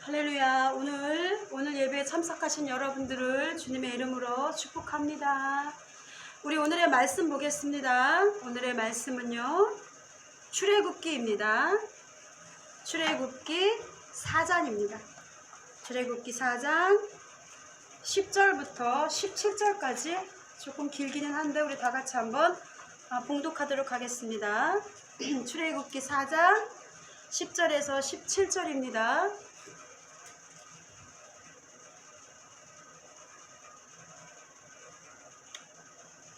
할렐루야. 오늘 예배에 참석하신 여러분들을 주님의 이름으로 축복합니다. 우리 오늘의 말씀 보겠습니다. 오늘의 말씀은요, 출애굽기입니다. 출애굽기 4장입니다. 출애굽기 4장 10절부터 17절까지 조금 길기는 한데 우리 다 같이 한번 봉독하도록 하겠습니다. 출애굽기 4장 10절에서 17절입니다.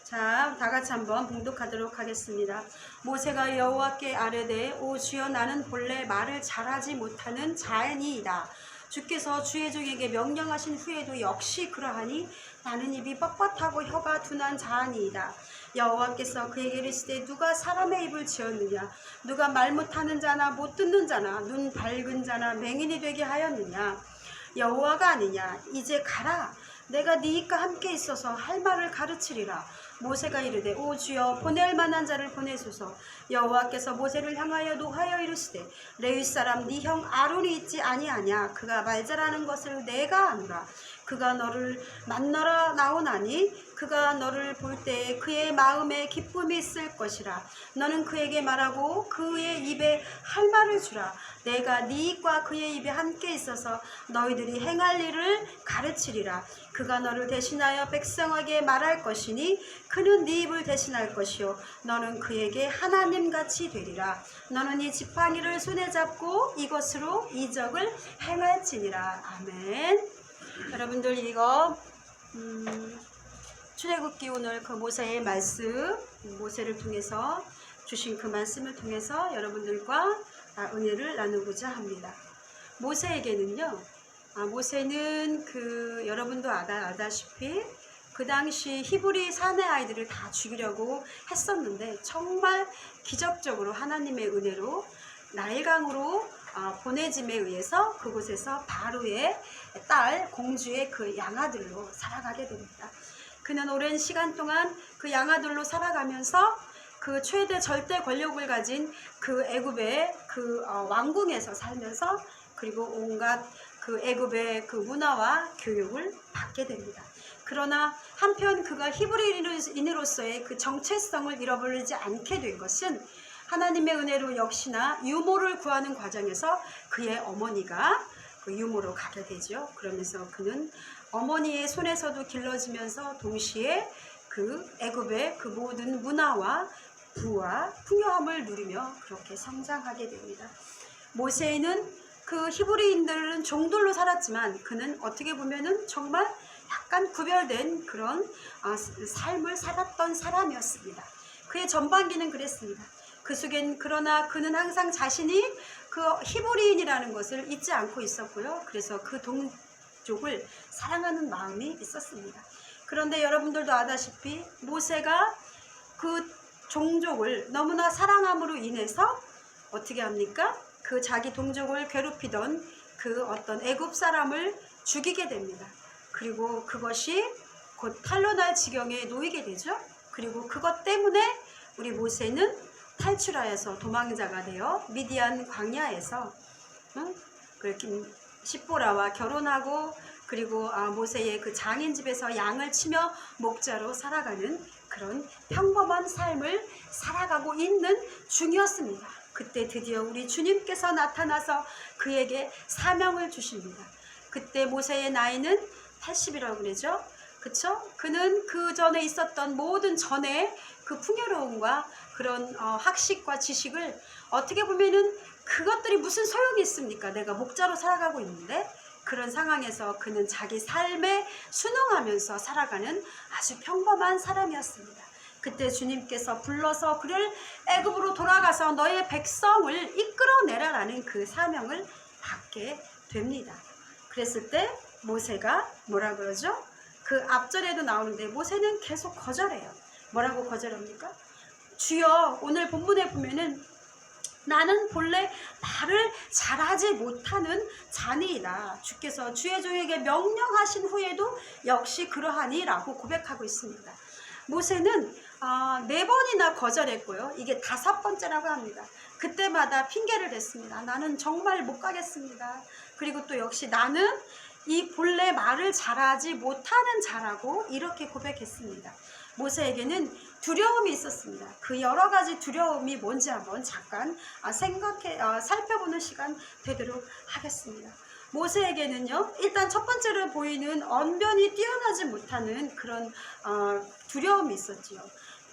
자, 다 같이 한번 봉독하도록 하겠습니다. 모세가 여호와께 아뢰되, 오 주여, 나는 본래 말을 잘하지 못하는 자니이다. 주께서 주의 종에게 명령하신 후에도 역시 그러하니 나는 입이 뻣뻣하고 혀가 둔한 자니이다. 여호와께서 그에게 이르시되, 누가 사람의 입을 지었느냐? 누가 말 못하는 자나 못 듣는 자나 눈 밝은 자나 맹인이 되게 하였느냐? 여호와가 아니냐? 이제 가라. 내가 네 입과 함께 있어서 할 말을 가르치리라. 모세가 이르되, 오 주여, 보낼 만한 자를 보내소서. 여호와께서 모세를 향하여 노하여 이르시되, 레위 사람 네 형 아론이 있지 아니하냐? 그가 말 잘하는 것을 내가 아노라. 그가 너를 만나러 나오나니 그가 너를 볼 때에 그의 마음에 기쁨이 있을 것이라. 너는 그에게 말하고 그의 입에 할 말을 주라. 내가 네 입과 그의 입에 함께 있어서 너희들이 행할 일을 가르치리라. 그가 너를 대신하여 백성에게 말할 것이니 그는 네 입을 대신할 것이요 너는 그에게 하나님같이 되리라. 너는 이 지팡이를 손에 잡고 이것으로 이적을 행할지니라. 아멘. 여러분들, 이거 출애굽기 오늘 그 모세의 말씀, 모세를 통해서 주신 그 말씀을 통해서 여러분들과 은혜를 나누고자 합니다. 모세에게는요, 모세는 여러분도 알다시피 그 당시 히브리 사내 아이들을 다 죽이려고 했었는데 정말 기적적으로 하나님의 은혜로 나일강으로 보내짐에 의해서 그곳에서 바로의 딸 공주의 그 양아들로 살아가게 됩니다. 그는 오랜 시간 동안 그 양아들로 살아가면서 그 최대 절대 권력을 가진 그 애굽의 그 왕궁에서 살면서 그리고 온갖 그 애굽의 그 문화와 교육을 받게 됩니다. 그러나 한편 그가 히브리인으로서의 그 정체성을 잃어버리지 않게 된 것은 하나님의 은혜로 역시나 유모를 구하는 과정에서 그의 어머니가 그 유모로 가게 되죠. 그러면서 그는 어머니의 손에서도 길러지면서 동시에 그 애굽의 그 모든 문화와 부와 풍요함을 누리며 그렇게 성장하게 됩니다. 모세는 그 히브리인들은 종들로 살았지만 그는 어떻게 보면은 정말 약간 구별된 그런 삶을 살았던 사람이었습니다. 그의 전반기는 그랬습니다. 그 속엔 그러나 그는 항상 자신이 그 히브리인이라는 것을 잊지 않고 있었고요. 그래서 그 동족을 사랑하는 마음이 있었습니다. 그런데 여러분들도 아다시피 모세가 그 종족을 너무나 사랑함으로 인해서 어떻게 합니까? 그 자기 동족을 괴롭히던 그 어떤 애굽 사람을 죽이게 됩니다. 그리고 그것이 곧 탄로날 지경에 놓이게 되죠. 그리고 그것 때문에 우리 모세는 탈출하여서 도망자가 되어 미디안 광야에서 그렇게 십보라와 결혼하고 그리고 모세의 그 장인 집에서 양을 치며 목자로 살아가는 그런 평범한 삶을 살아가고 있는 중이었습니다. 그때 드디어 우리 주님께서 나타나서 그에게 사명을 주십니다. 그때 모세의 나이는 80이라고 그러죠. 그쵸? 그는 그 전에 있었던 모든 전에 그 풍요로움과 그런 학식과 지식을 어떻게 보면은 그것들이 무슨 소용이 있습니까? 내가 목자로 살아가고 있는데 그런 상황에서 그는 자기 삶에 순응하면서 살아가는 아주 평범한 사람이었습니다. 그때 주님께서 불러서 그를 애굽으로 돌아가서 너의 백성을 이끌어내라라는 그 사명을 받게 됩니다. 그랬을 때 모세가 뭐라 그러죠? 그 앞절에도 나오는데 모세는 계속 거절해요. 뭐라고 거절합니까? 주여, 오늘 본문에 보면은 나는 본래 말을 잘하지 못하는 자니이다. 주께서 주의 종에게 명령하신 후에도 역시 그러하니 라고 고백하고 있습니다. 모세는 4번이나 거절했고요. 이게 5번째라고 합니다. 그때마다 핑계를 댔습니다. 나는 정말 못 가겠습니다. 그리고 또 역시 나는 이 본래 말을 잘하지 못하는 자라고 이렇게 고백했습니다. 모세에게는 두려움이 있었습니다. 그 여러 가지 두려움이 뭔지 한번 잠깐 살펴보는 시간 되도록 하겠습니다. 모세에게는요, 일단 첫 번째로 보이는 언변이 뛰어나지 못하는 그런 두려움이 있었지요.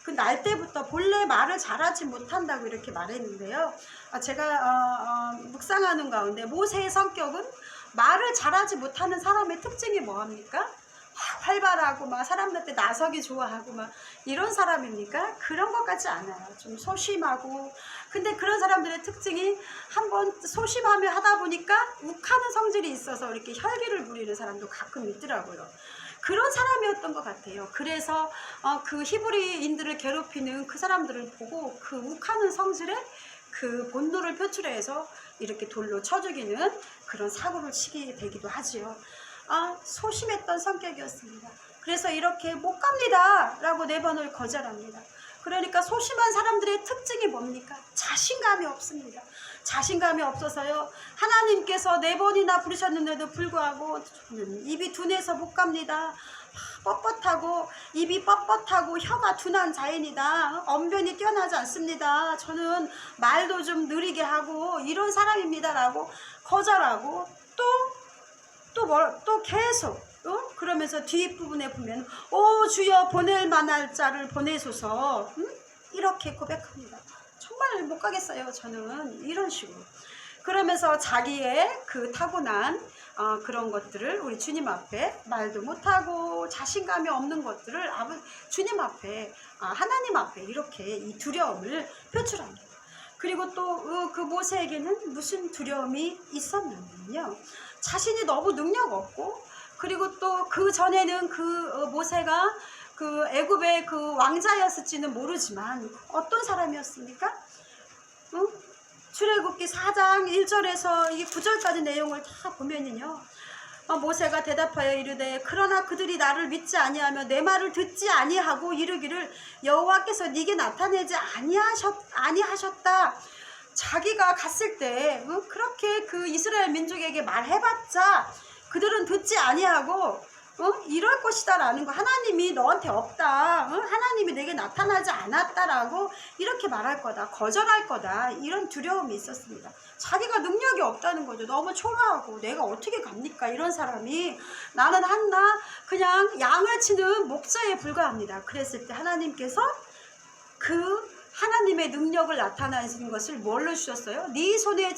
그 날 때부터 본래 말을 잘하지 못한다고 이렇게 말했는데요. 제가 묵상하는 가운데 모세의 성격은 말을 잘하지 못하는 사람의 특징이 뭐합니까? 활발하고 막 사람들한테 나서기 좋아하고 막 이런 사람입니까? 그런 것 같지 않아요. 좀 소심하고. 근데 그런 사람들의 특징이 한번 소심하며 하다 보니까 욱하는 성질이 있어서 이렇게 혈기를 부리는 사람도 가끔 있더라고요. 그런 사람이었던 것 같아요. 그래서 그 히브리인들을 괴롭히는 그 사람들을 보고 그 욱하는 성질에 그 본노를 표출해서 이렇게 돌로 쳐 죽이는 그런 사고를 치게 되기도 하지요. 소심했던 성격이었습니다. 그래서 이렇게 못 갑니다 라고 4번을 거절합니다. 그러니까 소심한 사람들의 특징이 뭡니까? 자신감이 없습니다. 자신감이 없어서요, 하나님께서 4번이나 부르셨는데도 불구하고 입이 둔해서 못 갑니다. 뻣뻣하고 입이 뻣뻣하고 혀가 둔한 자인이다. 언변이 뛰어나지 않습니다. 저는 말도 좀 느리게 하고 이런 사람입니다 라고 거절하고 또 계속 그러면서 뒷부분에 보면 오 주여 보낼 만할 자를 보내소서, 이렇게 고백합니다. 정말 못 가겠어요 저는, 이런 식으로. 그러면서 자기의 그 타고난 그런 것들을 우리 주님 앞에 말도 못하고 자신감이 없는 것들을 주님 앞에 하나님 앞에 이렇게 이 두려움을 표출합니다. 그리고 또 그 모세에게는 무슨 두려움이 있었냐면요, 자신이 너무 능력 없고, 그리고 또 그 전에는 그 모세가 그 애굽의 그 왕자였을지는 모르지만 어떤 사람이었습니까? 출애굽기 4장 1절에서 이 9절까지 내용을 다 보면은요, 모세가 대답하여 이르되 그러나 그들이 나를 믿지 아니하며 내 말을 듣지 아니하고 이르기를 여호와께서 네게 나타내지 아니하셨다. 자기가 갔을 때 그렇게 그 이스라엘 민족에게 말해봤자 그들은 듣지 아니하고 이럴 것이다 라는 거, 하나님이 너한테 없다, 하나님이 내게 나타나지 않았다라고 이렇게 말할 거다, 거절할 거다, 이런 두려움이 있었습니다. 자기가 능력이 없다는 거죠. 너무 초라하고 내가 어떻게 갑니까 이런 사람이, 나는 그냥 양을 치는 목자에 불과합니다. 그랬을 때 하나님께서 그 하나님의 능력을 나타내신 것을 뭘로 주셨어요? 네 손에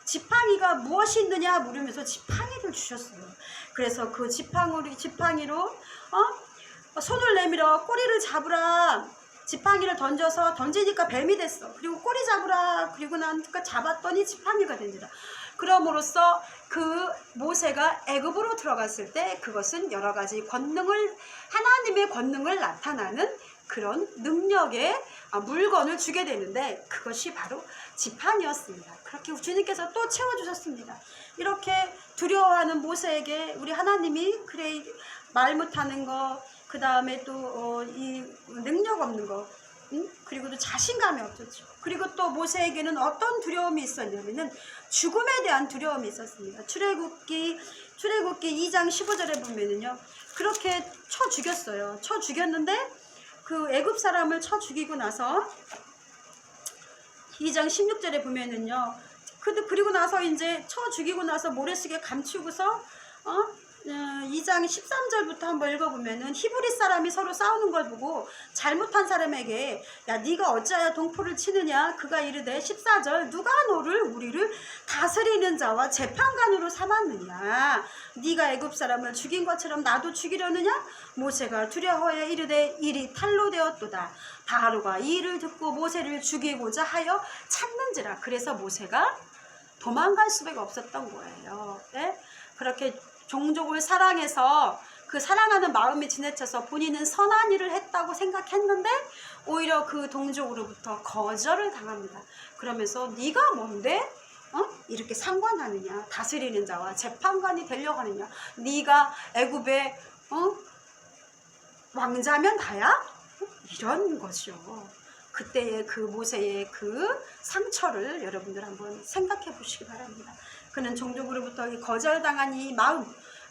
지팡이가 무엇이 있느냐 물으면서 지팡이를 주셨어요. 그래서 그 지팡이로 손을 내밀어 꼬리를 잡으라. 지팡이를 던지니까 뱀이 됐어. 그리고 꼬리 잡으라. 그리고 나니까 잡았더니 지팡이가 됩니다. 그럼으로써 그 모세가 애굽으로 들어갔을 때 그것은 여러 가지 하나님의 권능을 나타나는 그런 능력의 물건을 주게 되는데, 그것이 바로 지팡이였습니다. 그렇게 주님께서 또 채워주셨습니다. 이렇게 두려워하는 모세에게 우리 하나님이 그래 말 못하는 거, 그 다음에 또 이 능력 없는 거, 그리고 또 자신감이 없었죠. 그리고 또 모세에게는 어떤 두려움이 있었냐면은 죽음에 대한 두려움이 있었습니다. 출애굽기 2장 15절에 보면은요, 그렇게 쳐 죽였어요. 쳐 죽였는데 그 애굽 사람을 쳐 죽이고 나서 2장 16절에 보면은요, 그리고 나서 이제 쳐 죽이고 나서 모래시계 감추고서 2장 13절부터 한번 읽어보면은 히브리 사람이 서로 싸우는 걸 보고 잘못한 사람에게 야 네가 어찌하여 동포를 치느냐, 그가 이르되 14절 누가 우리를 다스리는 자와 재판관으로 삼았느냐, 네가 애굽 사람을 죽인 것처럼 나도 죽이려느냐. 모세가 두려워하여 이르되 일이 탈로 되었도다. 바로가 이 일을 듣고 모세를 죽이고자 하여 찾는지라. 그래서 모세가 도망갈 수밖에 없었던 거예요. 네? 그렇게 종족을 사랑해서 그 사랑하는 마음이 지나쳐서 본인은 선한 일을 했다고 생각했는데 오히려 그 동족으로부터 거절을 당합니다. 그러면서 네가 뭔데? 이렇게 상관하느냐, 다스리는 자와 재판관이 되려고 하느냐, 네가 애굽의 왕자면 다야? 이런 거죠. 그때의 그 모세의 그 상처를 여러분들 한번 생각해 보시기 바랍니다. 그는 종족으로부터 거절당한 이 마음,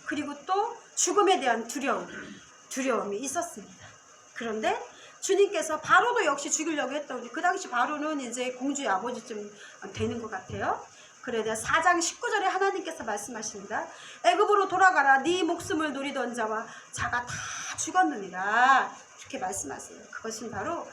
그리고 또 죽음에 대한 두려움이 있었습니다. 그런데 주님께서 바로도 역시 죽이려고 했던, 그 당시 바로는 이제 공주의 아버지쯤 되는 것 같아요. 그래야 4장 19절에 하나님께서 말씀하십니다. 애굽으로 돌아가라. 네 목숨을 노리던 자와 자가 다 죽었느니라. 이렇게 말씀하세요. 그것은 바로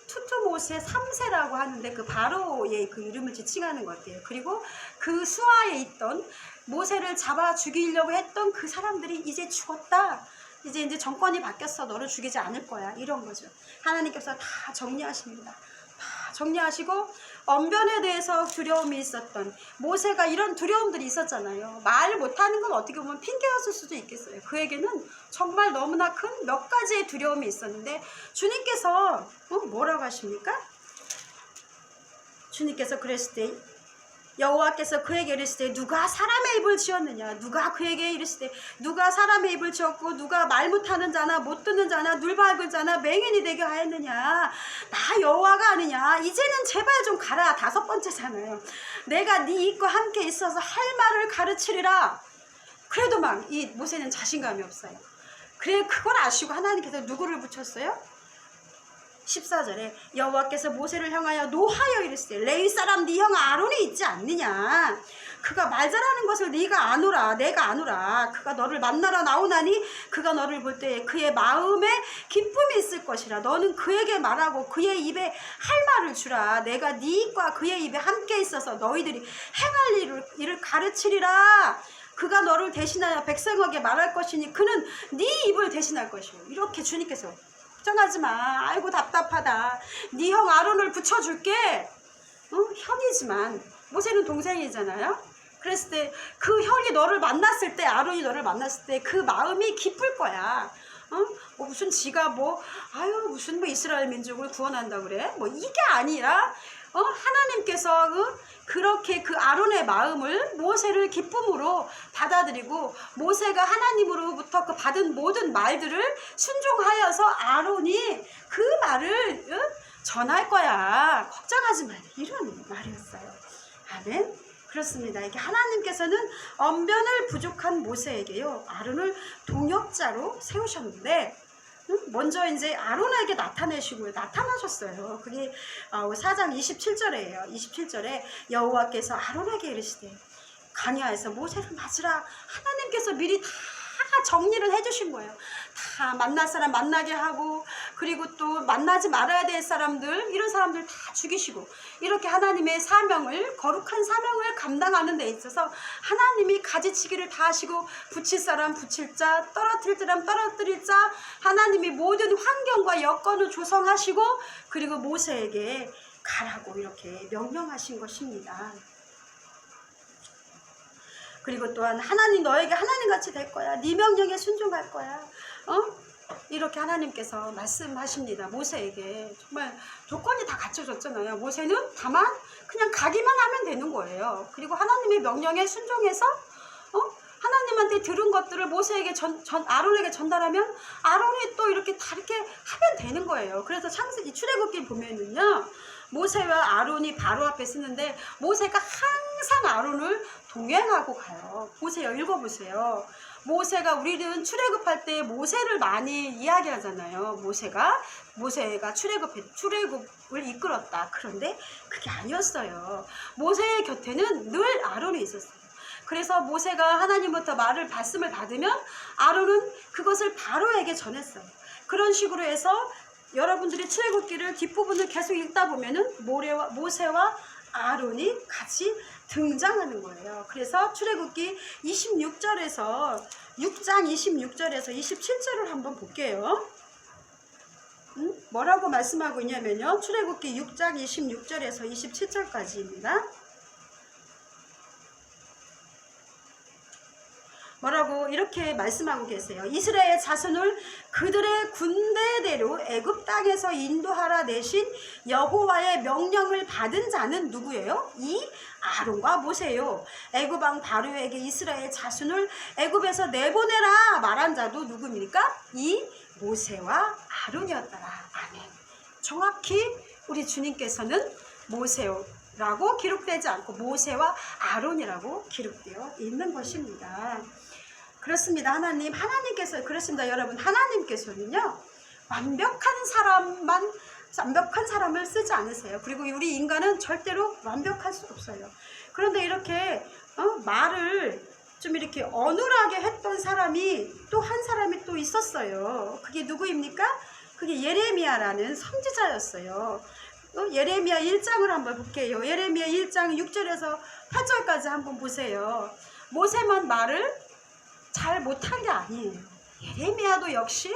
투투모세 3세라고 하는데 그 바로의 그 이름을 지칭하는 것 같아요. 그리고 그 수하에 있던 모세를 잡아 죽이려고 했던 그 사람들이 이제 죽었다. 이제 정권이 바뀌었어. 너를 죽이지 않을 거야. 이런 거죠. 하나님께서 다 정리하십니다. 다 정리하시고 언변에 대해서 두려움이 있었던 모세가 이런 두려움들이 있었잖아요. 말 못하는 건 어떻게 보면 핑계였을 수도 있겠어요. 그에게는 정말 너무나 큰 몇 가지의 두려움이 있었는데 주님께서 뭐라고 하십니까? 주님께서 그랬을 때 여호와께서 그에게 이르시되 누가 사람의 입을 지었느냐. 누가 그에게 이르시되 누가 사람의 입을 지었고 누가 말 못하는 자나 못 듣는 자나 눌박은 자나 맹인이 되게 하였느냐. 나 여호와가 아니냐. 이제는 제발 좀 가라. 5번째잖아요. 내가 네 입과 함께 있어서 할 말을 가르치리라. 그래도 막 이 모세는 자신감이 없어요. 그래 그걸 아시고 하나님께서 누구를 붙였어요? 14절에 여호와께서 모세를 향하여 노하여 이르시되 레위 사람 네 형 아론이 있지 않느냐. 그가 말 잘하는 것을 네가 아노라. 내가 아노라. 그가 너를 만나러 나오나니 그가 너를 볼 때에 그의 마음에 기쁨이 있을 것이라. 너는 그에게 말하고 그의 입에 할 말을 주라. 내가 네 입과 그의 입에 함께 있어서 너희들이 행할 일을 가르치리라. 그가 너를 대신하여 백성에게 말할 것이니 그는 네 입을 대신할 것이요. 이렇게 주님께서 걱정하지 마. 아이고 답답하다. 네 형 아론을 붙여줄게. 형이지만 모세는 동생이잖아요. 그랬을 때 그 형이 너를 만났을 때, 아론이 너를 만났을 때 그 마음이 기쁠 거야. 무슨 지가 무슨 이스라엘 민족을 구원한다 그래? 이게 아니라 하나님께서 그렇게 그 아론의 마음을 모세를 기쁨으로 받아들이고 모세가 하나님으로부터 그 받은 모든 말들을 순종하여서 아론이 그 말을 전할 거야. 걱정하지 마. 이런 말이었어요. 아멘. 그렇습니다. 이게 하나님께서는 언변을 부족한 모세에게요 아론을 동역자로 세우셨는데 먼저 이제 아론에게 나타나셨어요. 그게 4장 27절이에요. 27절에 여호와께서 아론에게 이르시되 광야에서 모세를 맞으라. 하나님께서 미리 다 정리를 해주신 거예요. 다 만날 사람 만나게 하고 그리고 또 만나지 말아야 될 사람들 이런 사람들 다 죽이시고 이렇게 하나님의 사명을 거룩한 사명을 감당하는 데 있어서 하나님이 가지치기를 다 하시고 붙일 사람 붙일 자 떨어뜨릴 사람 떨어뜨릴 자 하나님이 모든 환경과 여건을 조성하시고 그리고 모세에게 가라고 이렇게 명령하신 것입니다. 그리고 또한 하나님 너에게 하나님같이 될 거야. 네 명령에 순종할 거야. 이렇게 하나님께서 말씀하십니다. 모세에게 정말 조건이 다 갖춰졌잖아요. 모세는 다만 그냥 가기만 하면 되는 거예요. 그리고 하나님의 명령에 순종해서 하나님한테 들은 것들을 모세에게 아론에게 전달하면 아론이 또 이렇게 다 이렇게 하면 되는 거예요. 그래서 창세기 출애굽기 보면은요 모세와 아론이 바로 앞에 쓰는데 모세가 항상 아론을 동행하고 가요. 보세요. 읽어보세요. 모세가 우리는 출애굽할 때 모세를 많이 이야기하잖아요. 모세가 출애굽을 이끌었다. 그런데 그게 아니었어요. 모세의 곁에는 늘 아론이 있었어요. 그래서 모세가 하나님부터 말씀을 받으면 아론은 그것을 바로에게 전했어요. 그런 식으로 해서 여러분들이 출애굽기를 뒷부분을 계속 읽다 보면은 모세와 아론이 같이 등장하는 거예요. 그래서 출애굽기 6장 26절에서 27절을 한번 볼게요. 뭐라고 말씀하고 있냐면요. 출애굽기 6장 26절에서 27절까지입니다. 뭐라고 이렇게 말씀하고 계세요. 이스라엘 자손을 그들의 군대대로 애굽 땅에서 인도하라 내신 여호와의 명령을 받은 자는 누구예요? 이 아론과 모세요. 애굽 왕 바로에게 이스라엘 자손을 애굽에서 내보내라 말한 자도 누구입니까? 이 모세와 아론이었더라. 아멘. 정확히 우리 주님께서는 모세라고 기록되지 않고 모세와 아론이라고 기록되어 있는 것입니다. 그렇습니다. 하나님께서 그렇습니다. 여러분, 하나님께서는요 완벽한 사람을 쓰지 않으세요. 그리고 우리 인간은 절대로 완벽할 수 없어요. 그런데 이렇게 말을 좀 이렇게 어눌하게 했던 사람이 또 한 사람이 또 있었어요. 그게 누구입니까? 그게 예레미야라는 선지자였어요. 예레미야 1장을 한번 볼게요. 예레미야 1장 6절에서 8절까지 한번 보세요. 모세만 말을 잘 못한 게 아니에요. 예레미야도 역시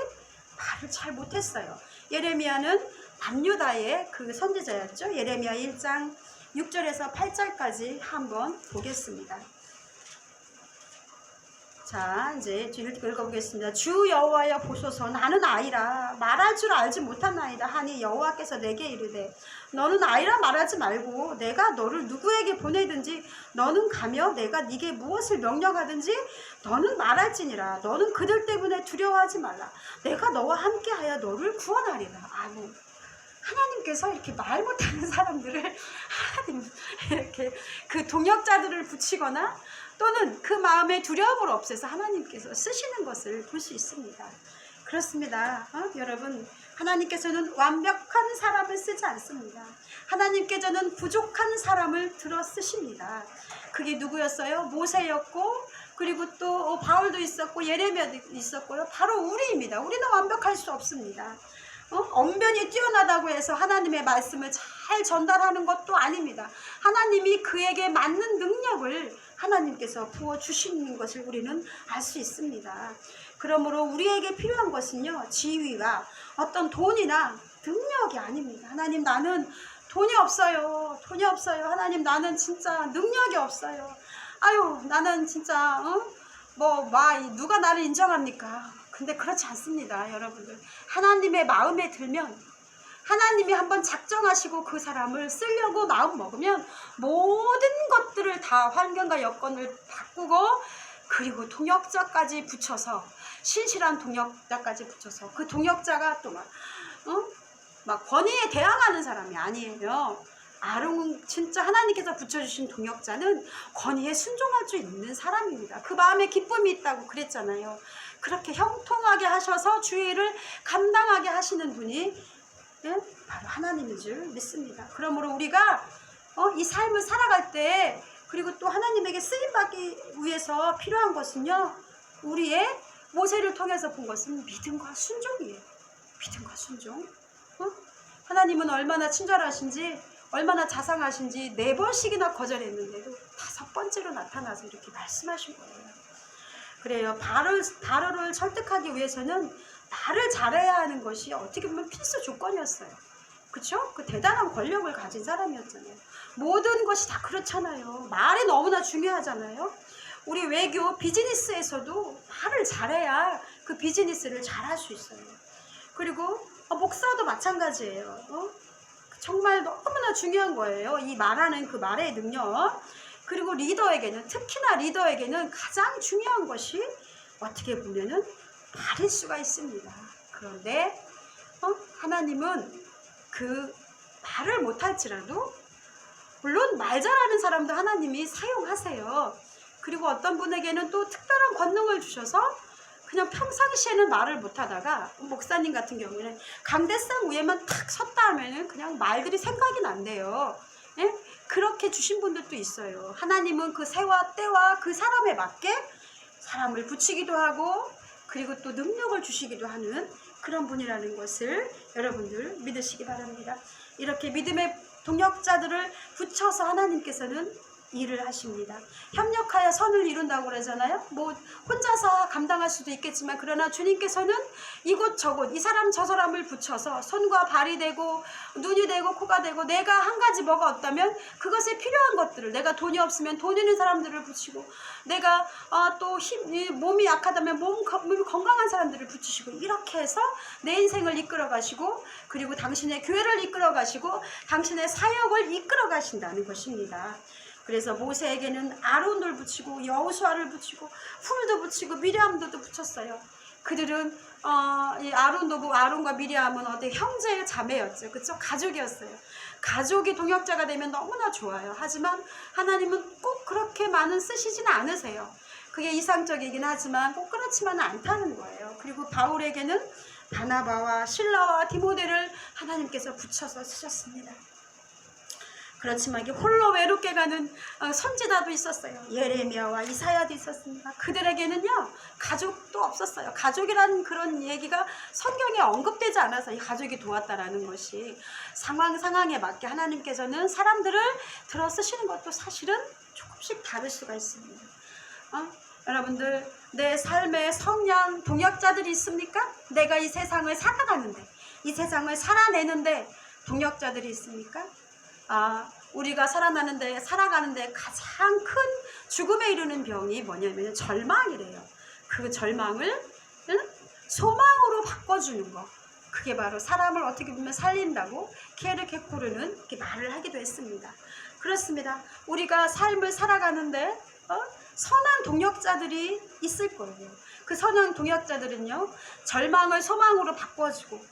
말을 잘 못했어요. 예레미야는 남유다의 그 선지자였죠. 예레미야 1장 6절에서 8절까지 한번 보겠습니다. 자, 이제 읽어보겠습니다. 주 여호와여 보소서, 나는 아이라 말할 줄 알지 못하나이다 하니 여호와께서 내게 이르되 너는 아이라 말하지 말고 내가 너를 누구에게 보내든지 너는 가며 내가 네게 무엇을 명령하든지 너는 말할지니라. 너는 그들 때문에 두려워하지 말라. 내가 너와 함께하여 너를 구원하리라. 아멘. 하나님께서 이렇게 말 못하는 사람들을 하나님 이렇게 그 동역자들을 붙이거나 또는 그 마음의 두려움을 없애서 하나님께서 쓰시는 것을 볼 수 있습니다. 그렇습니다. 여러분, 하나님께서는 완벽한 사람을 쓰지 않습니다. 하나님께서는 부족한 사람을 들어 쓰십니다. 그게 누구였어요? 모세였고, 그리고 또 바울도 있었고 예레미야도 있었고요. 바로 우리입니다. 우리는 완벽할 수 없습니다. 언변이 뛰어나다고 해서 하나님의 말씀을 잘 전달하는 것도 아닙니다. 하나님이 그에게 맞는 능력을 하나님께서 부어주시는 것을 우리는 알 수 있습니다. 그러므로 우리에게 필요한 것은요, 지위와 어떤 돈이나 능력이 아닙니다. 하나님, 나는 돈이 없어요. 돈이 없어요. 하나님, 나는 진짜 능력이 없어요. 아유, 나는 진짜 누가 나를 인정합니까? 근데 그렇지 않습니다. 여러분들, 하나님의 마음에 들면 하나님이 한번 작정하시고 그 사람을 쓰려고 마음 먹으면 모든 것들을 다 환경과 여건을 바꾸고, 그리고 동역자까지 붙여서, 신실한 동역자까지 붙여서 그 동역자가 또 막 권위에 대항하는 사람이 아니에요. 아론, 진짜 하나님께서 붙여주신 동역자는 권위에 순종할 수 있는 사람입니다. 그 마음에 기쁨이 있다고 그랬잖아요. 그렇게 형통하게 하셔서 주의를 감당하게 하시는 분이 바로 하나님인 줄 믿습니다. 그러므로 우리가 이 삶을 살아갈 때, 그리고 또 하나님에게 쓰임받기 위해서 필요한 것은요, 우리의 모세를 통해서 본 것은 믿음과 순종이에요. 믿음과 순종. 하나님은 얼마나 친절하신지, 얼마나 자상하신지 4번씩이나 거절했는데도 5번째로 나타나서 이렇게 말씀하신 거예요. 그래요. 바로를 설득하기 위해서는 말을 잘해야 하는 것이 어떻게 보면 필수 조건이었어요. 그쵸? 그 대단한 권력을 가진 사람이었잖아요. 모든 것이 다 그렇잖아요. 말이 너무나 중요하잖아요. 우리 외교 비즈니스에서도 말을 잘해야 그 비즈니스를 잘할 수 있어요. 그리고 목사도 마찬가지예요. 정말 너무나 중요한 거예요. 이 말하는 그 말의 능력. 그리고 리더에게는, 특히나 리더에게는 가장 중요한 것이 어떻게 보면은 말일 수가 있습니다. 그런데 하나님은 그 말을 못할지라도, 물론 말 잘하는 사람도 하나님이 사용하세요. 그리고 어떤 분에게는 또 특별한 권능을 주셔서 그냥 평상시에는 말을 못하다가, 목사님 같은 경우에는 강대상 위에만 탁 섰다 하면은 그냥 말들이 생각이 난대요. 예? 그렇게 주신 분들도 있어요. 하나님은 그 새와 때와 그 사람에 맞게 사람을 붙이기도 하고, 그리고 또 능력을 주시기도 하는 그런 분이라는 것을 여러분들 믿으시기 바랍니다. 이렇게 믿음의 동역자들을 붙여서 하나님께서는 일을 하십니다. 협력하여 선을 이룬다고 그러잖아요. 뭐 혼자서 감당할 수도 있겠지만 그러나 주님께서는 이곳저곳 이 사람 저 사람을 붙여서 손과 발이 되고 눈이 되고 코가 되고 내가 한 가지 뭐가 없다면 그것에 필요한 것들을 내가 돈이 없으면 돈 있는 사람들을 붙이고 내가 또 몸이 약하다면 몸이 건강한 사람들을 붙이시고 이렇게 해서 내 인생을 이끌어 가시고 그리고 당신의 교회를 이끌어 가시고 당신의 사역을 이끌어 가신다는 것입니다. 그래서 모세에게는 아론을 붙이고 여호수아를 붙이고 훌도 붙이고 미리암도 붙였어요. 그들은 이 아론과 미리암은 형제 자매였죠. 그렇죠? 가족이었어요. 가족이 동역자가 되면 너무나 좋아요. 하지만 하나님은 꼭 그렇게 많은 쓰시지는 않으세요. 그게 이상적이긴 하지만 꼭 그렇지만은 않다는 거예요. 그리고 바울에게는 바나바와 실라와 디모데를 하나님께서 붙여서 쓰셨습니다. 그렇지만 이게 홀로 외롭게 가는 선지자도 있었어요. 예레미야와 이사야도 있었습니다. 그들에게는요 가족도 없었어요. 가족이라는 그런 얘기가 성경에 언급되지 않아서 이 가족이 도왔다라는 것이 상황에 맞게 하나님께서는 사람들을 들어 쓰시는 것도 사실은 조금씩 다를 수가 있습니다. 여러분들 내 삶의 성령 동역자들이 있습니까? 내가 이 세상을 살아가는데 이 세상을 살아내는데 동역자들이 있습니까? 우리가 살아가는데 가장 큰 죽음에 이르는 병이 뭐냐면 절망이래요. 그 절망을 소망으로 바꿔주는 거. 그게 바로 사람을 어떻게 보면 살린다고 케르케고르는 이렇게 말을 하기도 했습니다. 그렇습니다. 우리가 삶을 살아가는데 선한 동역자들이 있을 거예요. 그 선한 동역자들은요 절망을 소망으로 바꿔주고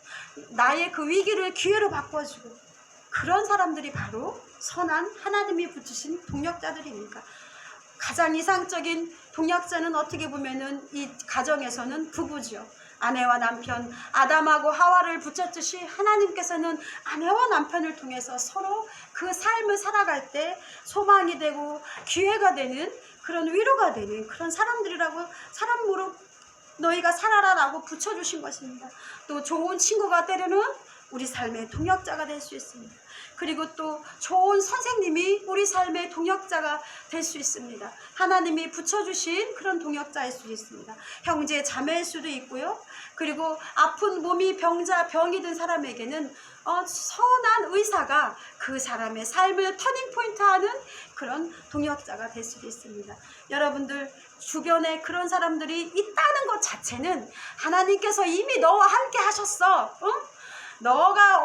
나의 그 위기를 기회로 바꿔주고 그런 사람들이 바로 선한 하나님이 붙이신 동역자들입니다. 가장 이상적인 동역자는 어떻게 보면은 이 가정에서는 부부죠. 아내와 남편, 아담하고 하와를 붙였듯이 하나님께서는 아내와 남편을 통해서 서로 그 삶을 살아갈 때 소망이 되고 기회가 되는 그런 위로가 되는 그런 사람으로 너희가 살아라라고 붙여주신 것입니다. 또 좋은 친구가 때로는 우리 삶의 동역자가 될 수 있습니다. 그리고 또 좋은 선생님이 우리 삶의 동역자가 될 수 있습니다. 하나님이 붙여주신 그런 동역자일 수 있습니다. 형제 자매일 수도 있고요. 그리고 아픈 몸이 병이 든 사람에게는 선한 의사가 그 사람의 삶을 터닝포인트하는 그런 동역자가 될 수도 있습니다. 여러분들 주변에 그런 사람들이 있다는 것 자체는 하나님께서 이미 너와 함께 하셨어. 너가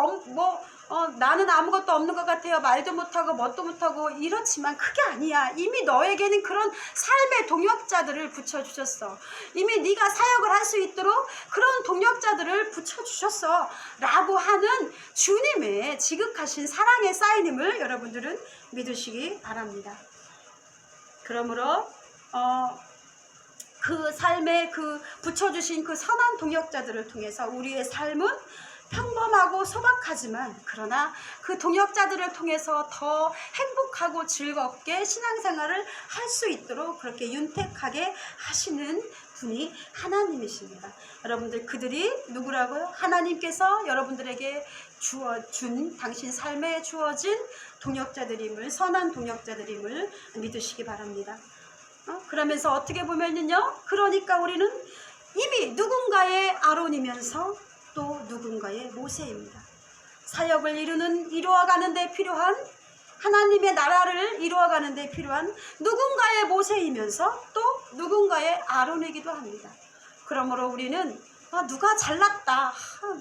나는 아무것도 없는 것 같아요. 말도 못하고 뭣도 못하고 이렇지만 그게 아니야. 이미 너에게는 그런 삶의 동역자들을 붙여주셨어. 이미 네가 사역을 할 수 있도록 그런 동역자들을 붙여주셨어 라고 하는 주님의 지극하신 사랑의 사인임을 여러분들은 믿으시기 바랍니다. 그러므로 그 삶에 그 붙여주신 그 선한 동역자들을 통해서 우리의 삶은 평범하고 소박하지만 그러나 그 동역자들을 통해서 더 행복하고 즐겁게 신앙생활을 할 수 있도록 그렇게 윤택하게 하시는 분이 하나님이십니다. 여러분들 그들이 누구라고요? 하나님께서 여러분들에게 준 당신 삶에 주어진 동역자들임을 선한 동역자들임을 믿으시기 바랍니다. 그러면서 어떻게 보면요 그러니까 우리는 이미 누군가의 아론이면서 또 누군가의 모세입니다. 사역을 이루어가는 데 필요한 하나님의 나라를 이루어가는 데 필요한 누군가의 모세이면서 또 누군가의 아론이기도 합니다. 그러므로 우리는 누가 잘났다,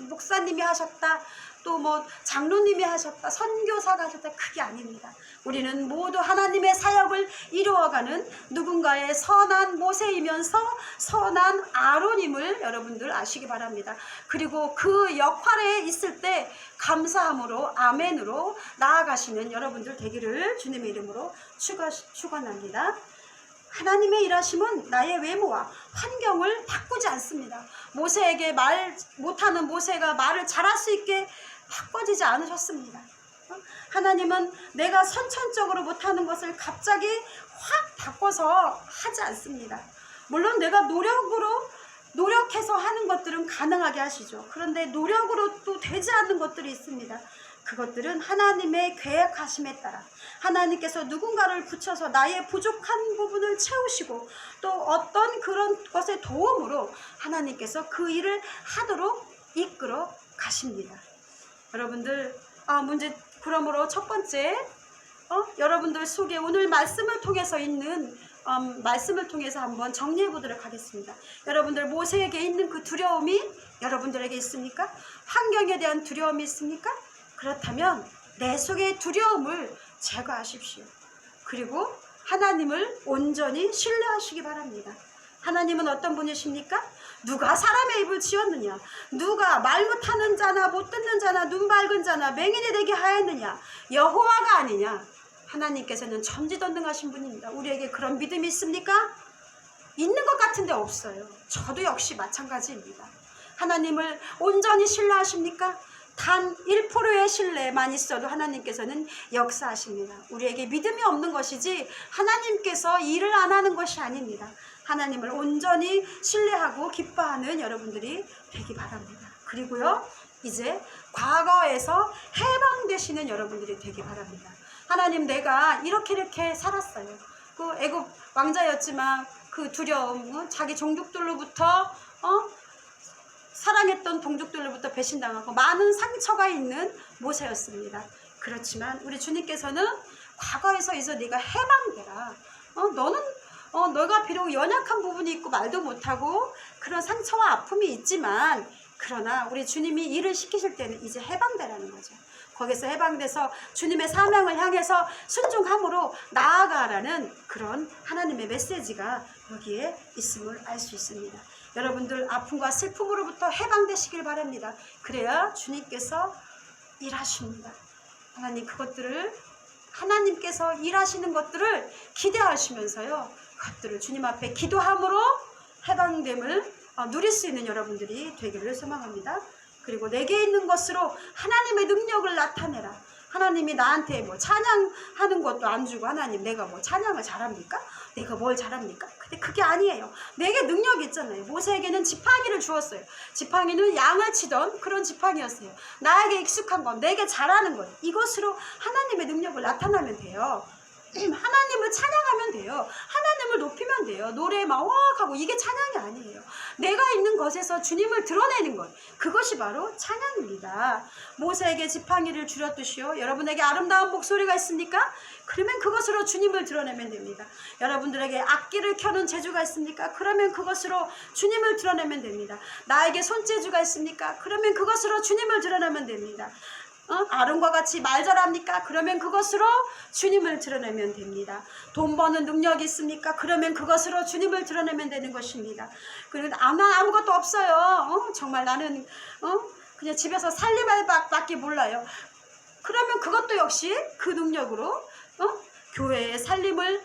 목사님이 하셨다, 또 장로님이 하셨다, 선교사가 하셨다, 그게 아닙니다. 우리는 모두 하나님의 사역을 이루어가는 누군가의 선한 모세이면서 선한 아론임을 여러분들 아시기 바랍니다. 그리고 그 역할에 있을 때 감사함으로 아멘으로 나아가시는 여러분들 되기를 주님의 이름으로 축원합니다. 하나님의 일하심은 나의 외모와 환경을 바꾸지 않습니다. 모세에게 말 못하는 모세가 말을 잘할 수 있게 바꿔지지 않으셨습니다. 하나님은 내가 선천적으로 못하는 것을 갑자기 확 바꿔서 하지 않습니다. 물론 내가 노력해서 하는 것들은 가능하게 하시죠. 그런데 노력으로 또 되지 않는 것들이 있습니다. 그것들은 하나님의 계획하심에 따라 하나님께서 누군가를 붙여서 나의 부족한 부분을 채우시고 또 어떤 그런 것의 도움으로 하나님께서 그 일을 하도록 이끌어 가십니다. 여러분들 그러므로 첫 번째 여러분들 속에 오늘 말씀을 통해서 있는 말씀을 통해서 한번 정리해 보도록 하겠습니다. 여러분들 모세에게 있는 그 두려움이 여러분들에게 있습니까? 환경에 대한 두려움이 있습니까? 그렇다면 내 속의 두려움을 제거하십시오. 그리고 하나님을 온전히 신뢰하시기 바랍니다. 하나님은 어떤 분이십니까? 누가 사람의 입을 지었느냐? 누가 말 못하는 자나 못 듣는 자나 눈 밝은 자나 맹인이 되게 하였느냐? 여호와가 아니냐? 하나님께서는 전지전능하신 분입니다. 우리에게 그런 믿음이 있습니까? 있는 것 같은데 없어요. 저도 역시 마찬가지입니다. 하나님을 온전히 신뢰하십니까? 단 1%의 신뢰만 있어도 하나님께서는 역사하십니다. 우리에게 믿음이 없는 것이지 하나님께서 일을 안 하는 것이 아닙니다. 하나님을 온전히 신뢰하고 기뻐하는 여러분들이 되기 바랍니다. 그리고요, 이제 과거에서 해방되시는 여러분들이 되기 바랍니다. 하나님, 내가 이렇게 살았어요. 그 애굽 왕자였지만 그 두려움, 자기 종족들로부터 사랑했던 동족들로부터 배신당하고 많은 상처가 있는 모세였습니다. 그렇지만 우리 주님께서는 과거에서 이제 네가 해방되라. 너가 비록 연약한 부분이 있고 말도 못하고 그런 상처와 아픔이 있지만 그러나 우리 주님이 일을 시키실 때는 이제 해방되라는 거죠. 거기서 해방돼서 주님의 사명을 향해서 순종함으로 나아가라는 그런 하나님의 메시지가 여기에 있음을 알 수 있습니다. 여러분들 아픔과 슬픔으로부터 해방되시길 바랍니다. 그래야 주님께서 일하십니다. 하나님께서 일하시는 것들을 기대하시면서요, 그것들을 주님 앞에 기도함으로 해방됨을 누릴 수 있는 여러분들이 되기를 소망합니다. 그리고 내게 있는 것으로 하나님의 능력을 나타내라. 하나님이 나한테 찬양하는 것도 안 주고 하나님 내가 찬양을 잘합니까? 내가 뭘 잘합니까? 근데 그게 아니에요. 내게 능력이 있잖아요. 모세에게는 지팡이를 주었어요. 지팡이는 양을 치던 그런 지팡이였어요. 나에게 익숙한 것, 내게 잘하는 것, 이것으로 하나님의 능력을 나타나면 돼요. 하나님을 찬양하면 돼요. 하나님을 높이면 돼요. 노래에 막 하고 이게 찬양이 아니에요. 내가 있는 것에서 주님을 드러내는 것, 그것이 바로 찬양입니다. 모세에게 지팡이를 주렸듯이요, 여러분에게 아름다운 목소리가 있습니까? 그러면 그것으로 주님을 드러내면 됩니다. 여러분들에게 악기를 켜는 재주가 있습니까? 그러면 그것으로 주님을 드러내면 됩니다. 나에게 손재주가 있습니까? 그러면 그것으로 주님을 드러내면 됩니다. 아론과 같이 말 잘합니까? 그러면 그것으로 주님을 드러내면 됩니다. 돈 버는 능력이 있습니까? 그러면 그것으로 주님을 드러내면 되는 것입니다. 그리고 아무것도 없어요. 정말 나는 그냥 집에서 살림할밖에 몰라요. 그러면 그것도 역시 그 능력으로 교회의 살림을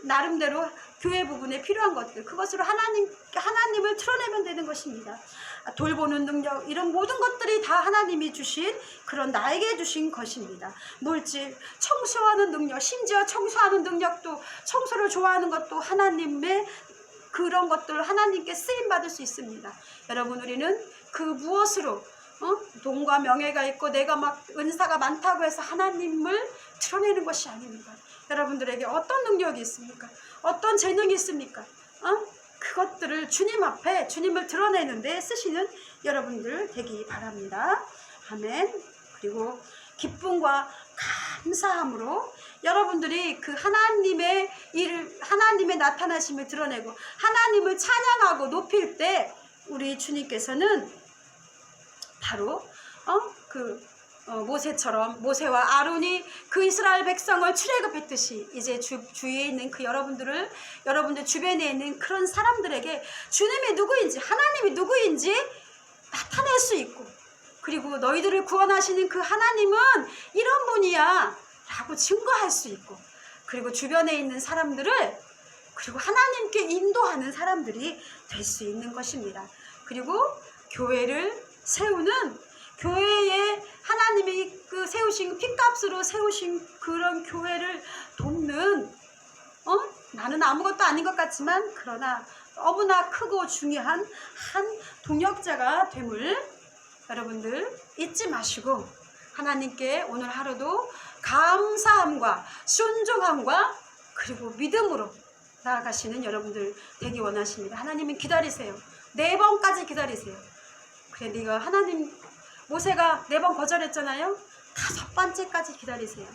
나름대로 교회 부분에 필요한 것들, 그것으로 하나님을 드러내면 되는 것입니다. 돌보는 능력, 이런 모든 것들이 다 하나님이 주신 그런 나에게 주신 것입니다. 물질, 청소하는 능력, 심지어 청소하는 능력도, 청소를 좋아하는 것도 하나님의 그런 것들을 하나님께 쓰임받을 수 있습니다. 여러분, 우리는 그 무엇으로 돈과 명예가 있고 내가 막 은사가 많다고 해서 하나님을 드러내는 것이 아닙니다. 여러분들에게 어떤 능력이 있습니까? 어떤 재능이 있습니까? 그것들을 주님 앞에 주님을 드러내는 데 쓰시는 여러분들 되기 바랍니다. 아멘. 그리고 기쁨과 감사함으로 여러분들이 그 하나님의 나타나심을 드러내고 하나님을 찬양하고 높일 때 우리 주님께서는 바로 모세처럼, 모세와 아론이 그 이스라엘 백성을 출애굽했듯이 이제 주위에 있는 그 여러분들 주변에 있는 그런 사람들에게 주님이 누구인지, 하나님이 누구인지 나타낼 수 있고, 그리고 너희들을 구원하시는 그 하나님은 이런 분이야 라고 증거할 수 있고, 그리고 주변에 있는 사람들을 그리고 하나님께 인도하는 사람들이 될 수 있는 것입니다. 그리고 교회를 세우는, 교회에 하나님이 세우신 핏값으로 세우신 그런 교회를 돕는 나는 아무것도 아닌 것 같지만 그러나 너무나 크고 중요한 한 동역자가 됨을 여러분들 잊지 마시고 하나님께 오늘 하루도 감사함과 순종함과 그리고 믿음으로 나아가시는 여러분들 되기 원하십니다. 하나님은 기다리세요. 4번까지 기다리세요. 그래, 네가 하나님, 모세가 4번 거절했잖아요. 5번째까지 기다리세요.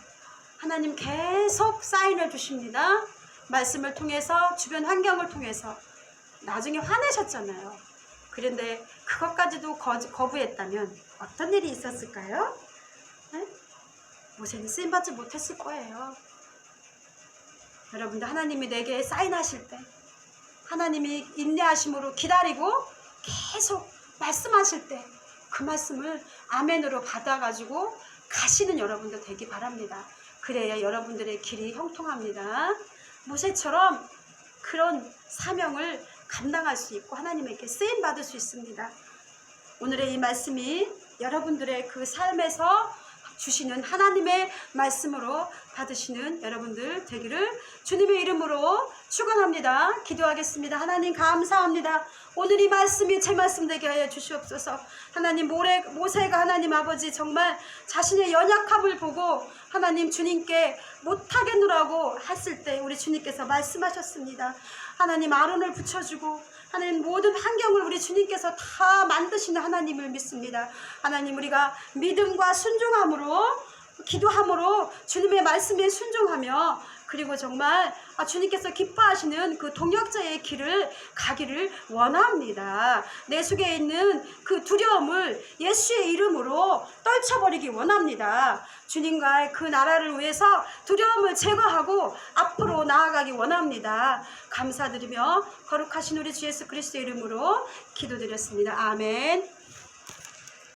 하나님 계속 사인을 주십니다. 말씀을 통해서, 주변 환경을 통해서. 나중에 화내셨잖아요. 그런데 그것까지도 거부했다면 어떤 일이 있었을까요? 네? 모세는 쓰임받지 못했을 거예요. 여러분들, 하나님이 내게 사인하실 때, 하나님이 인내하심으로 기다리고 계속 말씀하실 때 그 말씀을 아멘으로 받아가지고 가시는 여러분들 되기 바랍니다. 그래야 여러분들의 길이 형통합니다. 모세처럼 그런 사명을 감당할 수 있고 하나님에게 쓰임받을 수 있습니다. 오늘의 이 말씀이 여러분들의 그 삶에서 주시는 하나님의 말씀으로 받으시는 여러분들 되기를 주님의 이름으로 축원합니다. 기도하겠습니다. 하나님 감사합니다. 오늘 이 말씀이 제 말씀 되게 하여 주시옵소서. 하나님, 모세가 하나님 아버지 정말 자신의 연약함을 보고 하나님 주님께 못하겠노라고 했을 때 우리 주님께서 말씀하셨습니다. 하나님 아론을 붙여주고 하나님 모든 환경을 우리 주님께서 다 만드시는 하나님을 믿습니다. 하나님, 우리가 믿음과 순종함으로 기도함으로 주님의 말씀에 순종하며 그리고 정말 주님께서 기뻐하시는 그 동역자의 길을 가기를 원합니다. 내 속에 있는 그 두려움을 예수의 이름으로 떨쳐버리기 원합니다. 주님과의 그 나라를 위해서 두려움을 제거하고 앞으로 나아가기 원합니다. 감사드리며 거룩하신 우리 주 예수 그리스도의 이름으로 기도드렸습니다. 아멘.